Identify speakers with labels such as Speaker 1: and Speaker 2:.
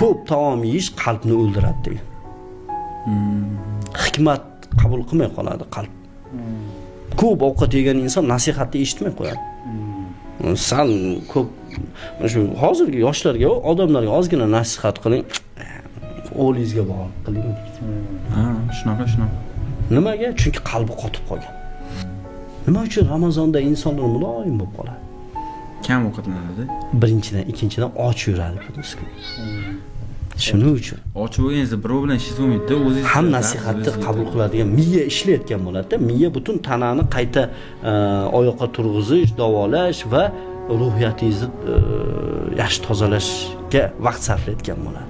Speaker 1: ko'p taom yeyish qalbni o'ldiradi degan. Hikmat qabul qilmay qoladi qalb. Ko'p ovqat yegan inson nasihatni eshitmay qo'yadi. Sal ko'p shu hozirgi yoshlarga, odamlarga ozgina nasihat qiling. O'g'lingizga bog'liq qiling.
Speaker 2: Shunaqa.
Speaker 1: Nimaga? Chunki qalbi qotib qolgan. Nima uchun Ramazonda insonlar muloyim bo'lib qoladi?
Speaker 2: Kam ovqatlanadi.
Speaker 1: Birinchidan, ikkinchidan och yuradi bunisi. Shuning uchun
Speaker 2: och bo'lganingizda birov bilan ishingiz bo'lmaydi-da, o'zingiz
Speaker 1: ham nasihatni qabul qiladigan miya ishlayotgan bo'ladi-da. Miya butun tanani qayta oyoqqa turg'izish, davolash va ruhiyatingizni yaxshi tozalashga vaqt sarflayotgan bo'ladi.